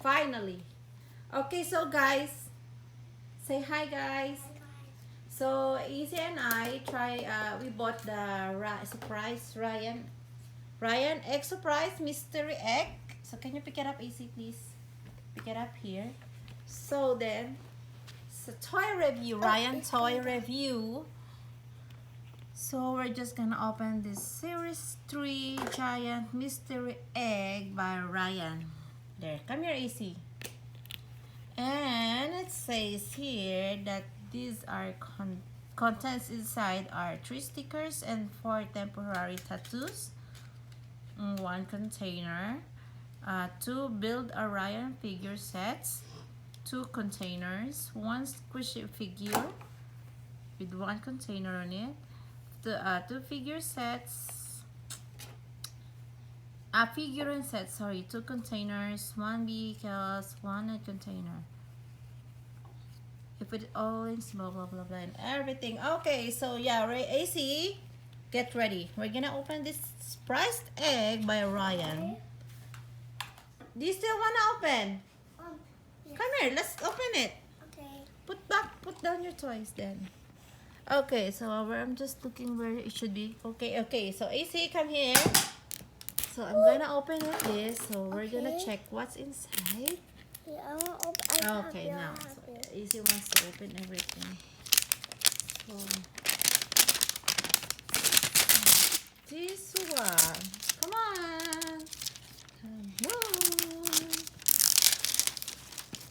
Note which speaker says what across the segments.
Speaker 1: Finally. Okay, so guys, say hi guys. So Easy and I we bought the surprise Ryan egg surprise mystery egg. So can you pick it up, Easy, please? Pick it up here. So then, so toy review, Ryan toy review. So we're just gonna open this series 3 giant mystery egg by Ryan. There, come here, AC. And it says here that these are contents inside are 3 stickers and 4 temporary tattoos in 1 container. 2 build a Ryan figure sets, 2 containers, 1 squishy figure with 1 container on it, 2 figure sets, figurine set, sorry, 2 containers, 1 vehicles, 1 container. You put it all in blah blah blah blah and everything. Okay, so yeah, AC, get ready. We're gonna open this surprised egg by Ryan. Do you still wanna open?
Speaker 2: Yes.
Speaker 1: Come here, let's open it.
Speaker 2: Okay.
Speaker 1: Put down your toys then. Okay, so I'm just looking where it should be. Okay, so AC, come here. So I'm gonna open it this. So we're gonna
Speaker 2: Okay.
Speaker 1: check what's inside.
Speaker 2: Yeah, I want to open.
Speaker 1: Okay, now so AC wants to open everything. So this one. Come on. Come on.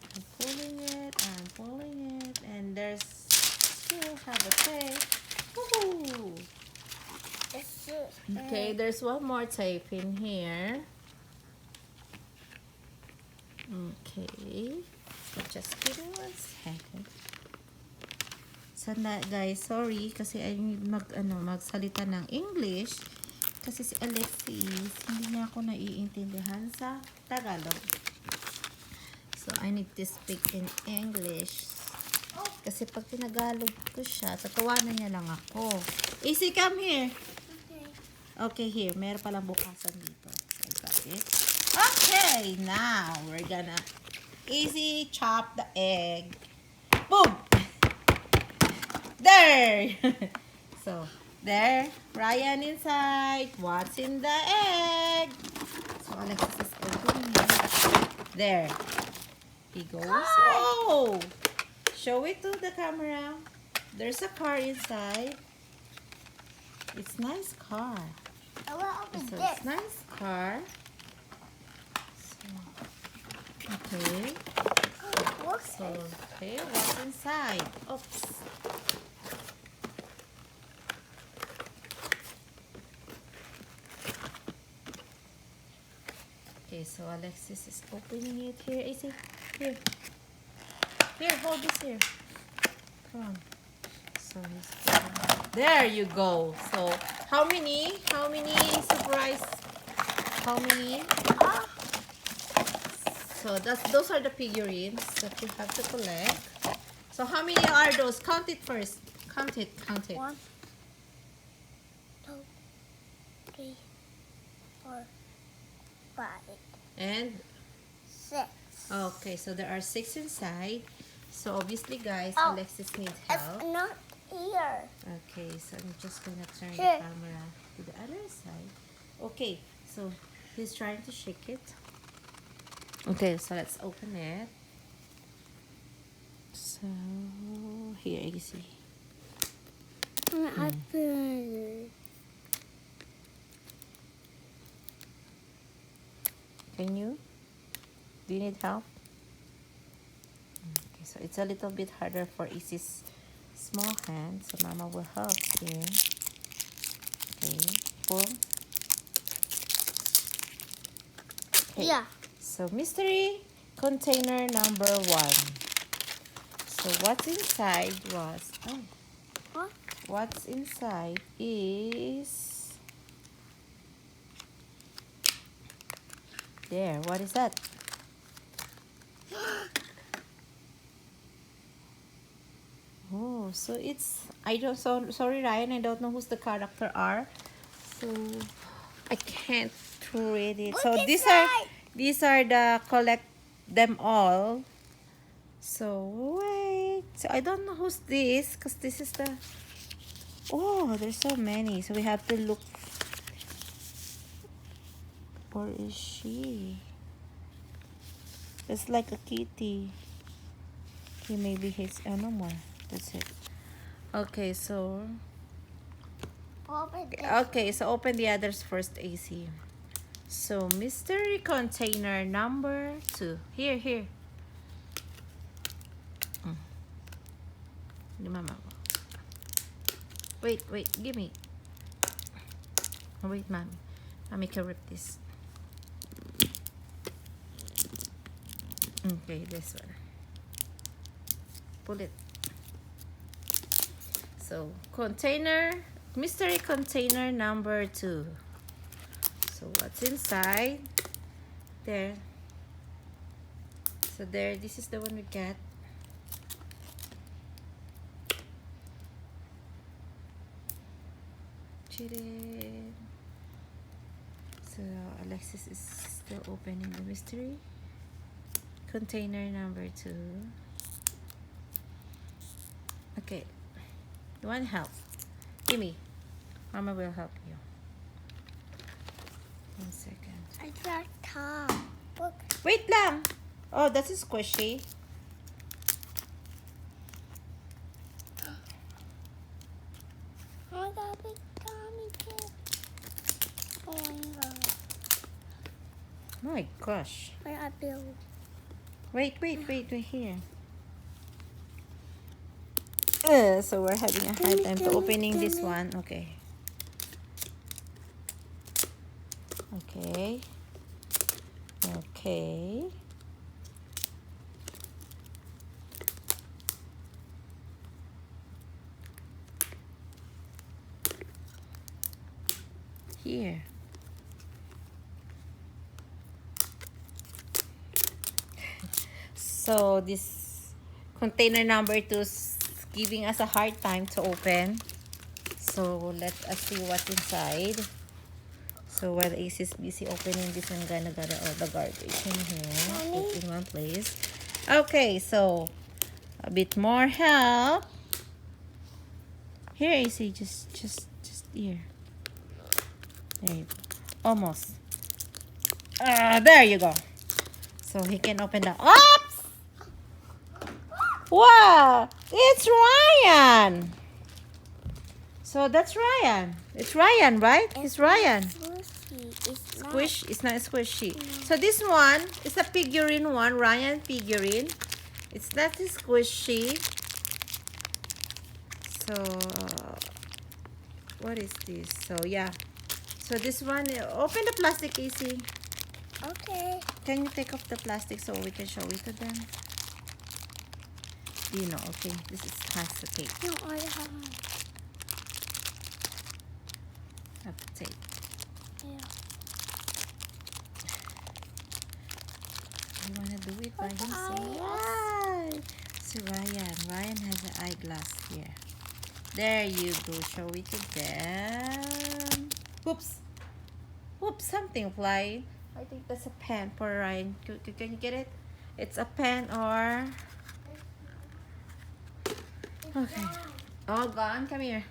Speaker 1: I'm pulling it, and there's still have a tape. Woohoo! Okay, there's one more tape in here. Okay, so just give me 1 second. Sana guys, sorry kasi I need magsalita ng English kasi si Alexis hindi niya ako naiintindihan sa Tagalog. So I need to speak in English. Kasi pag tinagalog ko siya, tatawanan niya lang ako. Easy, come here. Okay, here. Meron palang bukasan dito. I got it. Okay, now we're gonna easy chop the egg. Boom! There! So, there. Ryan inside. What's in the egg? So, Alexis is opening it. There. He goes. Oh! Show it to the camera. There's a car inside. It's nice car.
Speaker 2: I want to open
Speaker 1: So
Speaker 2: this.
Speaker 1: it's nice car. So, okay.
Speaker 2: What's
Speaker 1: So okay, what's inside? Oops. Okay, so Alexis is opening it here. Is it here? Here, hold this here. Come on. So he's there you go. So how many surprise? How many? So those are the figurines that you have to collect. So how many are those? Count it first. Count it.
Speaker 2: 1, 2, 3, 4, 5,
Speaker 1: And
Speaker 2: 6.
Speaker 1: okay, so there are 6 inside. So obviously, guys,
Speaker 2: Oh,
Speaker 1: Alexis needs
Speaker 2: It's
Speaker 1: help.
Speaker 2: not here.
Speaker 1: Okay, so I'm just gonna turn the
Speaker 2: Here.
Speaker 1: camera to the other side. Okay, so he's trying to shake it. Okay, so let's open it. So here you see. Can you? Do you need help? Okay, so it's a little bit harder for Isis' small hand, so Mama will help here. Okay, pull. Okay.
Speaker 2: Yeah.
Speaker 1: So mystery container number 1. So what's inside was
Speaker 2: What?
Speaker 1: what's inside is there. What is that? Oh, so it's sorry Ryan, I don't know who's the character are. So I can't read it.
Speaker 2: Look
Speaker 1: So
Speaker 2: inside.
Speaker 1: these are the them all. So wait. So I don't know who's this, because this is the. Oh, there's so many. So we have to look. Where is she? It's like a kitty. Okay, maybe he's. Oh, no more. That's it. Okay, so.
Speaker 2: Open this.
Speaker 1: Okay, so open the others first, AC. So mystery container number 2. Here, here. Ni mama. Wait, give me. Oh, wait, mommy. Mommy can rip this. Okay, this one. Pull it. So, mystery container number 2. So, what's inside? There. So, there, this is the one we got. Cheated. So, Alexis is still opening the mystery container number 2. Okay. You want help? Give me. Mama will help you. 1 second.
Speaker 2: I got top. Look.
Speaker 1: Wait lang. Oh, that's squishy.
Speaker 2: I got a big Tommy too. Oh my God.
Speaker 1: My gosh.
Speaker 2: I got Bill.
Speaker 1: Wait here. So we're having a hard time to opening this one. Okay. Okay. Okay. Here. So this container number 2 is giving us a hard time to open. So let us see what's inside. So while Ace is busy opening this, I'm gonna gather all the garbage in here. Put in one place. Okay, so a bit more help. Here, Ace, just here. There you go. Almost. There you go. So he can open the. Oops! Wow! It's Ryan! So that's Ryan. It's Ryan, right? It's Ryan.
Speaker 2: It's not.
Speaker 1: Squish. It's not squishy. So this one is a figurine one. Ryan figurine. It's not squishy. So what is this? So yeah. So this one. Open the plastic, easy.
Speaker 2: Okay.
Speaker 1: Can you take off the plastic so we can show it to them? Do you know? Okay. This is has the tape.
Speaker 2: No, I have.
Speaker 1: Have the tape.
Speaker 2: Yeah.
Speaker 1: You wanna do it by
Speaker 2: But
Speaker 1: himself?
Speaker 2: I-
Speaker 1: Why? So Ryan has an eyeglass here. There you go. Show it to them. Whoops. Whoops, something fly. I think that's a pen for Ryan. Can you get it? It's a pen or... Okay. All gone. Come here.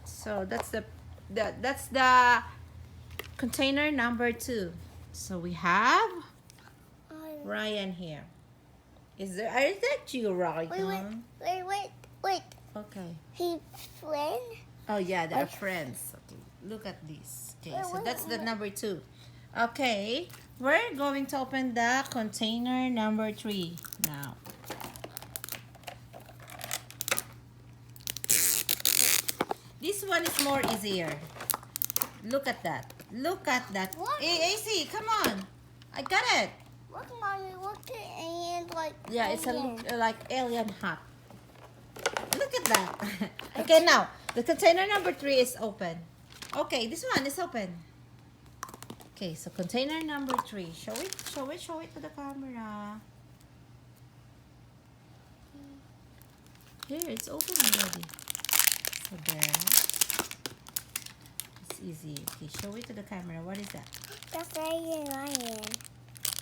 Speaker 1: So that's the container number 2. So we have Ryan here. Is that you, Ryan?
Speaker 2: Wait.
Speaker 1: Okay.
Speaker 2: He friend?
Speaker 1: Oh yeah, they're
Speaker 2: Okay.
Speaker 1: friends. Okay. Look at this. Okay,
Speaker 2: Wait,
Speaker 1: so
Speaker 2: wait,
Speaker 1: that's the
Speaker 2: wait.
Speaker 1: number 2. Okay. We're going to open the container number 3 now. This one is more easier. Look at that. Look at that.
Speaker 2: What?
Speaker 1: Hey, AC, come on. I got it.
Speaker 2: Look, Mommy, look at and like.
Speaker 1: Yeah, it's a
Speaker 2: alien.
Speaker 1: look like alien hat. Look at that. Okay, now the container number 3 is open. Okay, this one is open. Okay, so container number 3. Show it to the camera. Here, it's open already. So there. It's easy. Okay, show it to the camera. What is that?
Speaker 2: That's alien lion.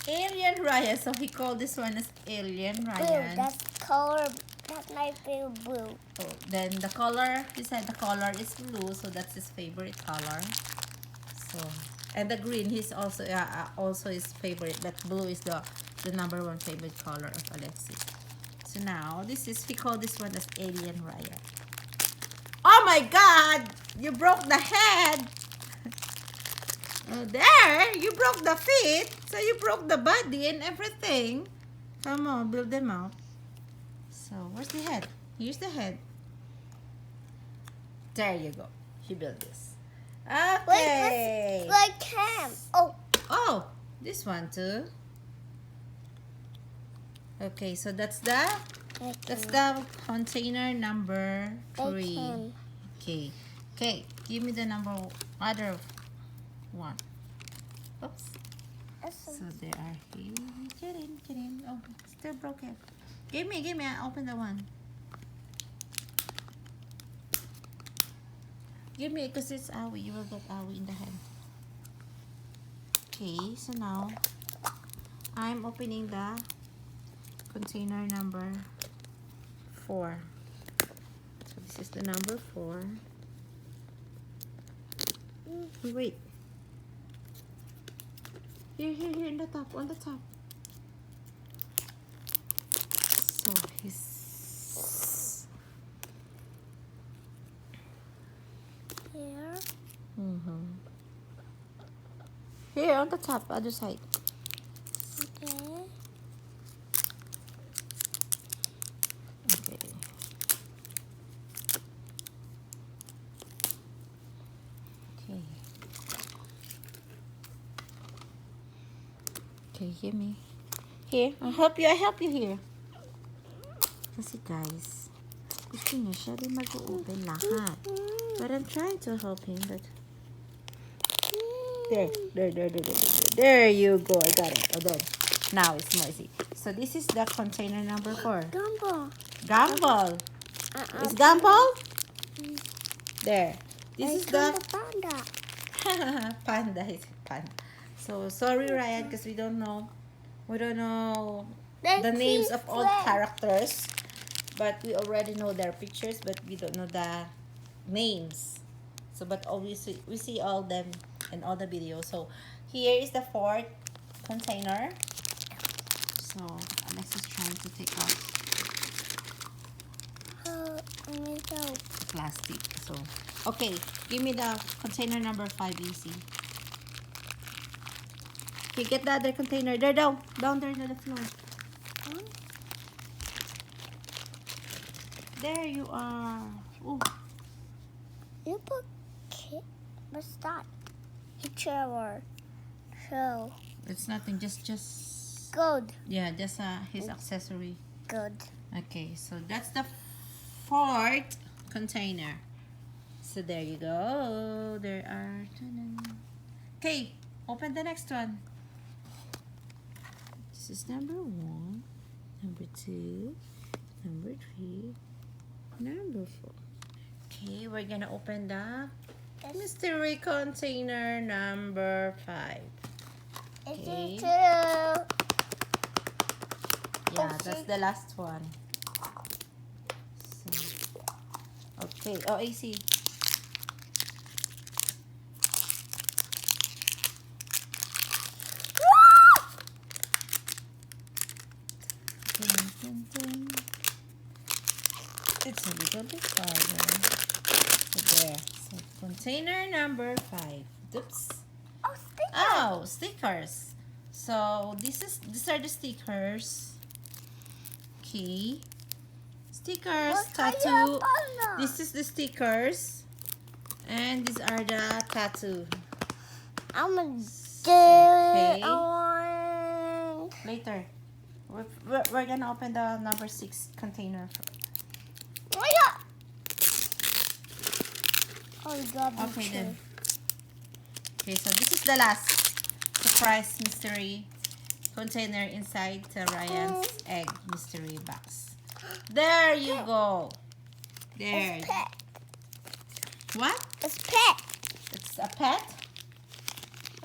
Speaker 1: Alien Ryan. So he called this one as Alien
Speaker 2: Blue.
Speaker 1: Ryan.
Speaker 2: That's color. That's my favorite blue.
Speaker 1: Oh, then the color, he said the color is blue, so that's his favorite color. So, and the green, he's also his favorite. But blue is the number one favorite color of Alexis. So now, he called this one as Alien Ryan. Oh my God! You broke the head! Oh, there! You broke the feet! So you broke the body and everything. Come on, build them out. So, where's the head? Here's the head. There you go. She built this. Okay.
Speaker 2: Wait, like him.
Speaker 1: Oh, this one too. Okay, so that's the container number 3. Okay. Okay, give me the other one. Oops. So they are here. Get in. Oh, still broken. Give me. I open the one. Give me, because it's owie. You will get owie in the hand. Okay, so now I'm opening the container number 4. So this is the number 4. Wait. Here, in the top, on the top. So he's
Speaker 2: Here.
Speaker 1: Here on the top, other side.
Speaker 2: Okay.
Speaker 1: Okay. Okay. Okay, hear me. Here, I help you here. Kasi guys, gusto niya siya rin mag-open lahat. But I'm trying to help him, but there you go. I got it. Oh, there. Now it's more easy. So this is the container number 4. Gumball. It's gumball? There. This is the
Speaker 2: panda.
Speaker 1: panda. Is panda. So sorry, Ryan, because we don't know the names of all characters, but we already know their pictures, but we don't know the names. So, but always we see all them in all the videos. So here is the 4th container. So Alexis is trying to take out the plastic. So okay, give me the container number 5, easy. Okay, get the other container. There, down there to the floor. There you are. Ooh.
Speaker 2: You put what's that? Picture or show?
Speaker 1: It's nothing. Just
Speaker 2: Good.
Speaker 1: yeah, just his accessory.
Speaker 2: Good.
Speaker 1: Okay, so that's the 4th container. So there you go. There are. Okay, open the next one. This is number 1, number 2, number 3, number 4. Okay, we're gonna open the mystery container number 5. Okay. Yeah, that's the last one. So, okay. Oh, I see. It's a little bit farther. So there. So container number 5. Oops. Oh, stickers. So these are the stickers. Okay. Stickers, tattoo. This is the stickers. And these are the tattoo.
Speaker 2: I'm gonna do
Speaker 1: Okay.
Speaker 2: one.
Speaker 1: Later. We're gonna open the number 6 container.
Speaker 2: Oh, God.
Speaker 1: Okay then. Okay, so this is the last surprise mystery container inside the Ryan's egg mystery box. There you go. There.
Speaker 2: It's pet.
Speaker 1: What?
Speaker 2: It's pet.
Speaker 1: It's a pet?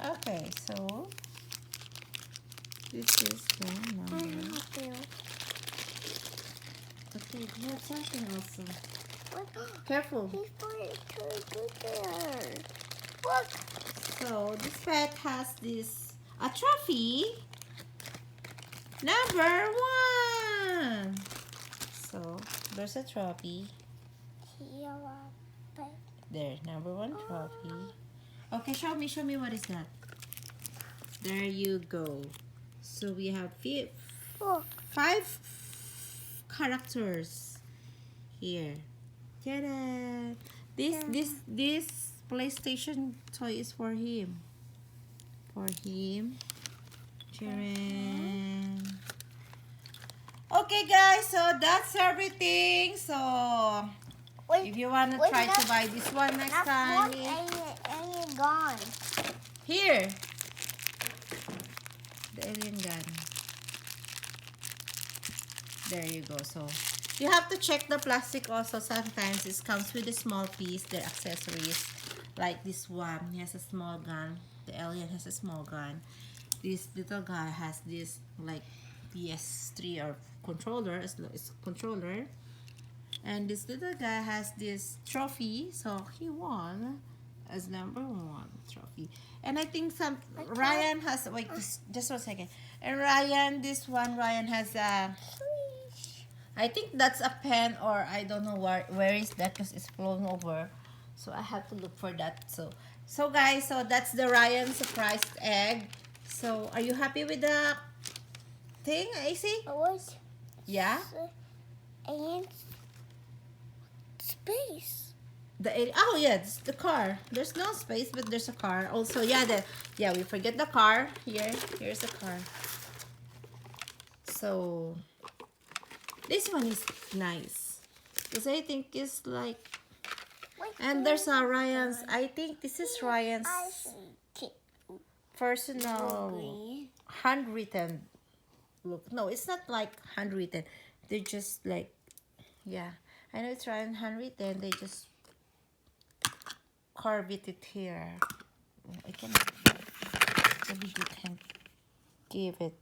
Speaker 1: Okay, so This is the
Speaker 2: I
Speaker 1: number.
Speaker 2: help you.
Speaker 1: Okay, we have something also.
Speaker 2: What?
Speaker 1: Careful.
Speaker 2: He's putting it to good there. Look.
Speaker 1: So this pet has this a trophy. Number 1. So there's a trophy.
Speaker 2: Here, but
Speaker 1: There, number 1 trophy. Okay, show me what is that. There you go. So we have
Speaker 2: look.
Speaker 1: 5 characters here. Ta-da! This PlayStation toy is for him. For him. Sharon. Okay, guys. So that's everything. So
Speaker 2: Wait,
Speaker 1: if you wanna
Speaker 2: wait,
Speaker 1: try to
Speaker 2: that's-
Speaker 1: buy this one next
Speaker 2: That's
Speaker 1: time,
Speaker 2: one and gone.
Speaker 1: here. The alien gun. There you go. So you have to check the plastic also. Sometimes it comes with a small piece, their accessories. Like this one, he has a small gun. The alien has a small gun. This little guy has this like PS3 or controller, it's controller. And this little guy has this trophy, so he won as number 1 trophy. And I think Ryan has just 1 second. And Ryan, this one Ryan has a, I think that's a pen, or I don't know where is that because it's flown over. So I have to look for that. So guys, so that's the Ryan surprise egg. So are you happy with the thing, AC?
Speaker 2: It was
Speaker 1: Yeah.
Speaker 2: and space.
Speaker 1: Oh yeah, it's the car. There's no space, but there's a car. Also, yeah, we forget the car. Here's the car. So this one is nice because I think it's like, and there's a Ryan's. I think this is Ryan's personal handwritten. Look, no, it's not like handwritten. They're just like, yeah, I know it's Ryan handwritten. They just carved it here. I can maybe you can give it.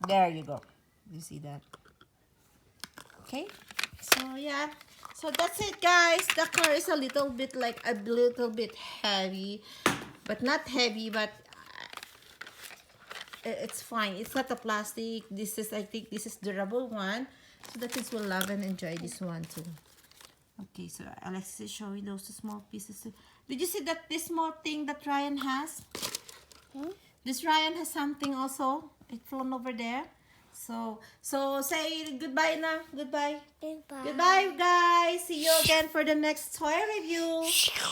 Speaker 1: There you go. You see that? Okay. So yeah. So that's it, guys. The car is a little bit heavy, but not heavy, but it's fine. It's not a plastic. I think this is durable one. So the kids will love and enjoy this one too. Okay, so Alexis is showing those small pieces. Did you see that this small thing that Ryan has? This Ryan has something also. It's flown over there. So say goodbye now. Goodbye.
Speaker 2: Goodbye.
Speaker 1: Goodbye, guys. See you again for the next toy review.